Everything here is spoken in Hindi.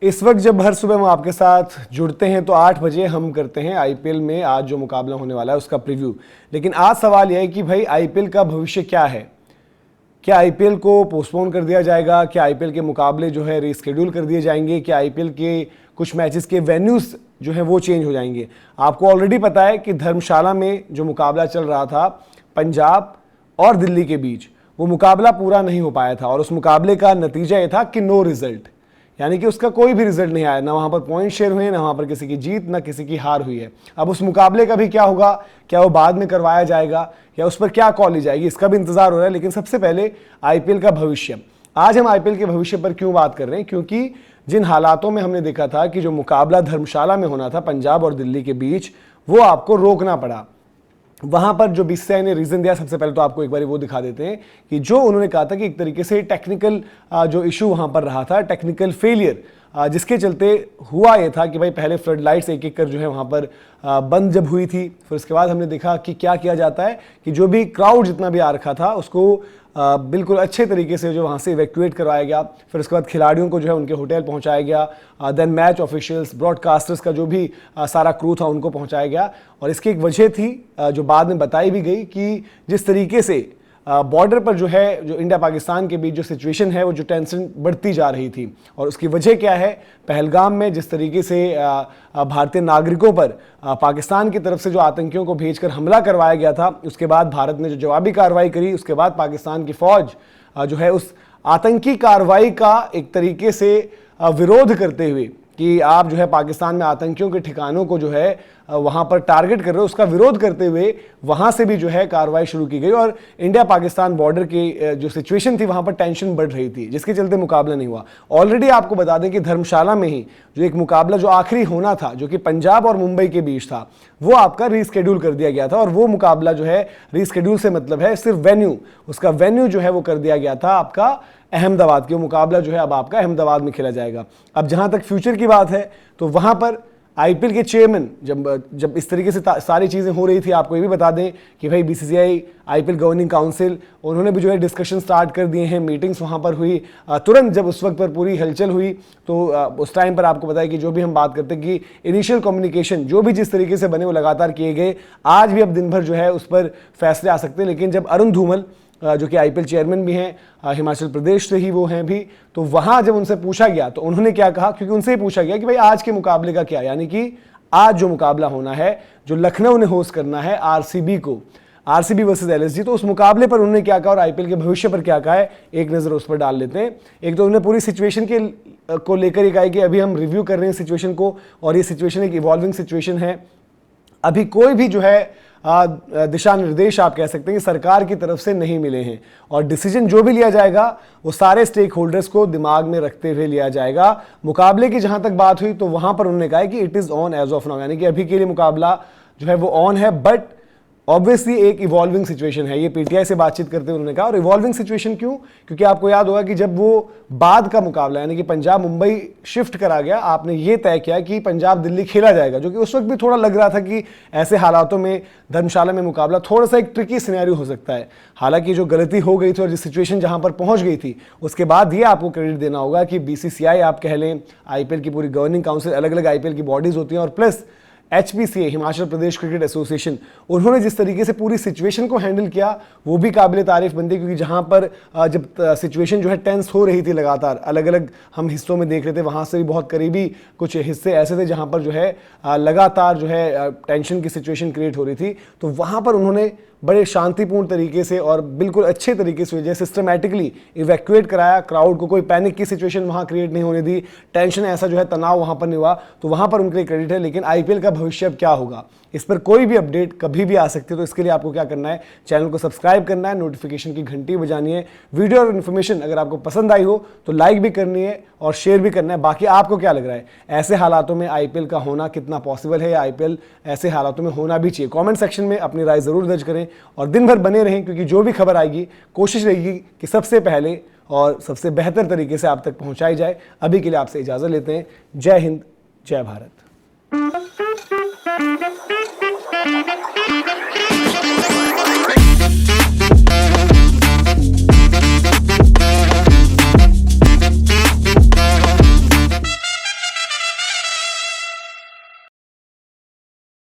इस वक्त जब हर सुबह हम आपके साथ जुड़ते हैं तो 8 बजे हम करते हैं आईपीएल में आज जो मुकाबला होने वाला है उसका प्रीव्यू। लेकिन आज सवाल यह है कि भाई आईपीएल का भविष्य क्या है? क्या आईपीएल को पोस्टपोन कर दिया जाएगा? क्या आईपीएल के मुकाबले जो है रीस्केड्यूल कर दिए जाएंगे? क्या आईपीएल के कुछ मैचेस के वेन्यूज जो है वो चेंज हो जाएंगे? आपको ऑलरेडी पता है कि धर्मशाला में जो मुकाबला चल रहा था पंजाब और दिल्ली के बीच, वो मुकाबला पूरा नहीं हो पाया था और उस मुकाबले का नतीजा ये था कि नो रिजल्ट, यानी कि उसका कोई भी रिजल्ट नहीं आया। ना वहाँ पर पॉइंट शेयर हुए, ना वहाँ पर किसी की जीत, ना किसी की हार हुई है। अब उस मुकाबले का भी क्या होगा? क्या वो बाद में करवाया जाएगा या उस पर क्या कॉल ली जाएगी, इसका भी इंतजार हो रहा है। लेकिन सबसे पहले आईपीएल का भविष्य। आज हम आईपीएल के भविष्य पर क्यों बात कर रहे हैं? क्योंकि जिन हालातों में हमने देखा था कि जो मुकाबला धर्मशाला में होना था पंजाब और दिल्ली के बीच, वो आपको रोकना पड़ा। वहां पर जो बीसीसीआई ने रीजन दिया, सबसे पहले तो आपको एक बार वो दिखा देते हैं कि जो उन्होंने कहा था कि एक तरीके से टेक्निकल जो इशू वहां पर रहा था, टेक्निकल फेलियर, जिसके चलते हुआ ये था कि भाई पहले फ्लड लाइट्स एक एक कर जो है वहां पर बंद जब हुई थी, फिर उसके बाद हमने देखा कि क्या किया जाता है कि जो भी क्राउड जितना भी आ रखा था उसको बिल्कुल अच्छे तरीके से जो वहाँ से इवैक्यूएट करवाया गया। फिर उसके बाद खिलाड़ियों को जो है उनके होटल पहुँचाया गया। देन मैच ऑफिशियल्स, ब्रॉडकास्टर्स का जो भी सारा क्रू था उनको पहुँचाया गया। और इसकी एक वजह थी जो बाद में बताई भी गई कि जिस तरीके से बॉर्डर पर जो है, जो इंडिया पाकिस्तान के बीच जो सिचुएशन है, वो जो टेंशन बढ़ती जा रही थी। और उसकी वजह क्या है? पहलगाम में जिस तरीके से भारतीय नागरिकों पर पाकिस्तान की तरफ से जो आतंकियों को भेजकर हमला करवाया गया था, उसके बाद भारत ने जो जवाबी कार्रवाई करी, उसके बाद पाकिस्तान की फौज जो है उस आतंकी कार्रवाई का एक तरीके से विरोध करते हुए कि आप जो है पाकिस्तान में आतंकियों के ठिकानों को जो है वहां पर टारगेट कर रहे हो, उसका विरोध करते हुए वहां से भी जो है कार्रवाई शुरू की गई। और इंडिया पाकिस्तान बॉर्डर की जो सिचुएशन थी वहां पर टेंशन बढ़ रही थी, जिसके चलते मुकाबला नहीं हुआ। ऑलरेडी आपको बता दें कि धर्मशाला में ही जो एक मुकाबला जो आखिरी होना था, जो कि पंजाब और मुंबई के बीच था, वो आपका रीस्केड्यूल कर दिया गया था। और वो मुकाबला जो है रीस्केड्यूल से मतलब है सिर्फ वेन्यू, उसका वेन्यू जो है वो कर दिया गया था आपका अहमदाबाद की। वो मुकाबला जो है अब आपका अहमदाबाद में खेला जाएगा। अब जहां तक फ्यूचर की बात है तो वहां पर आईपीएल के चेयरमैन जब इस तरीके से सारी चीजें हो रही थी, आपको ये भी बता दें कि भाई बीसीसीआई, आईपीएल गवर्निंग काउंसिल, उन्होंने भी जो है डिस्कशन स्टार्ट कर दिए हैं। मीटिंग्स वहां पर हुई तुरंत जब उस वक्त पर पूरी हलचल हुई, तो उस टाइम पर आपको बताया कि जो भी हम बात करते हैं कि इनिशियल कम्युनिकेशन जो भी जिस तरीके से बने वो लगातार किए गए। आज भी अब दिन भर जो है उस पर फैसले आ सकते हैं। लेकिन जब अरुण धूमल जो कि आईपीएल चेयरमैन भी हैं, हिमाचल प्रदेश से ही वो हैं भी, तो वहां जब उनसे पूछा गया तो उन्होंने क्या कहा, क्योंकि उनसे ही पूछा गया कि भाई आज के मुकाबले का क्या, यानी कि आज जो मुकाबला होना है, जो लखनऊ ने होस्ट करना है आरसीबी को, आरसीबी वर्सेस एलएसजी, तो उस मुकाबले पर उन्होंने क्या कहा और आईपीएल के भविष्य पर क्या कहा है, एक नजर उस पर डाल लेते हैं। एक तो उन्होंने पूरी सिचुएशन के को लेकर कहा कि अभी हम रिव्यू कर रहे हैं सिचुएशन को, और ये सिचुएशन एक इवॉल्विंग सिचुएशन है। अभी कोई भी जो है दिशा निर्देश आप कह सकते हैं कि सरकार की तरफ से नहीं मिले हैं, और डिसीजन जो भी लिया जाएगा वो सारे स्टेक होल्डर्स को दिमाग में रखते हुए लिया जाएगा। मुकाबले की जहां तक बात हुई तो वहां पर उन्होंने कहा है कि it is on as of now, यानी कि अभी के लिए मुकाबला जो है वो ऑन है। बट ऑब्वियसली एक इवॉल्विंग सिचुएशन है, ये पीटीआई से बातचीत करते हुए उन्होंने कहा। और इवॉल्विंग सिचुएशन क्यों? क्योंकि आपको याद होगा कि जब वो बाद का मुकाबला यानी कि पंजाब मुंबई शिफ्ट करा गया, आपने ये तय किया कि पंजाब दिल्ली खेला जाएगा, जो कि उस वक्त भी थोड़ा लग रहा था कि ऐसे हालातों में धर्मशाला में मुकाबला थोड़ा सा एक ट्रिकी सिनेरियो हो सकता है। हालांकि जो गलती हो गई थी और जिस सिचुएशन जहां पर पहुंच गई थी, उसके बाद ये आपको क्रेडिट देना होगा कि बीसीसीआई आप कह लें, आईपीएल की पूरी गवर्निंग काउंसिल, अलग अलग आईपीएल की बॉडीज होती हैं, और plus HPCA, Himachal Pradesh cricket association, उन्होंने जिस तरीके से पूरी सिचुएशन को हैंडल किया वो भी काबिल तारीफ बनती है। क्योंकि जहां पर जब सिचुएशन जो है टेंस हो रही थी, लगातार अलग अलग हम हिस्सों में देख रहे थे, वहां से भी बहुत करीबी कुछ हिस्से ऐसे थे जहां पर जो है लगातार जो है टेंशन की सिचुएशन क्रिएट हो रही थी। तो वहां पर उन्होंने बड़े शांतिपूर्ण तरीके से और बिल्कुल अच्छे तरीके से जो सिस्टमैटिकली इवैक्यूएट कराया क्राउड को, कोई पैनिक की सिचुएशन वहां क्रिएट नहीं होने दी, टेंशन ऐसा जो है तनाव वहां पर नहीं हुआ, तो वहां पर उनके लिए क्रेडिट है। लेकिन आईपीएल का भविष्य अब क्या होगा, इस पर कोई भी अपडेट कभी भी आ सकती है। तो इसके लिए आपको क्या करना है, चैनल को सब्सक्राइब करना है, नोटिफिकेशन की घंटी बजानी है। वीडियो और इन्फॉर्मेशन अगर आपको पसंद आई हो तो लाइक भी करनी है और शेयर भी करना है। बाकी आपको क्या लग रहा है, ऐसे हालातों में आईपीएल का होना कितना पॉसिबल है, या आईपीएल ऐसे हालातों में होना भी चाहिए? कमेंट सेक्शन में अपनी राय जरूर दर्ज करें और दिन भर बने रहें, क्योंकि जो भी खबर आएगी कोशिश रहेगी कि सबसे पहले और सबसे बेहतर तरीके से आप तक पहुंचाई जाए। अभी के लिए आपसे इजाजत लेते हैं। जय हिंद, जय भारत।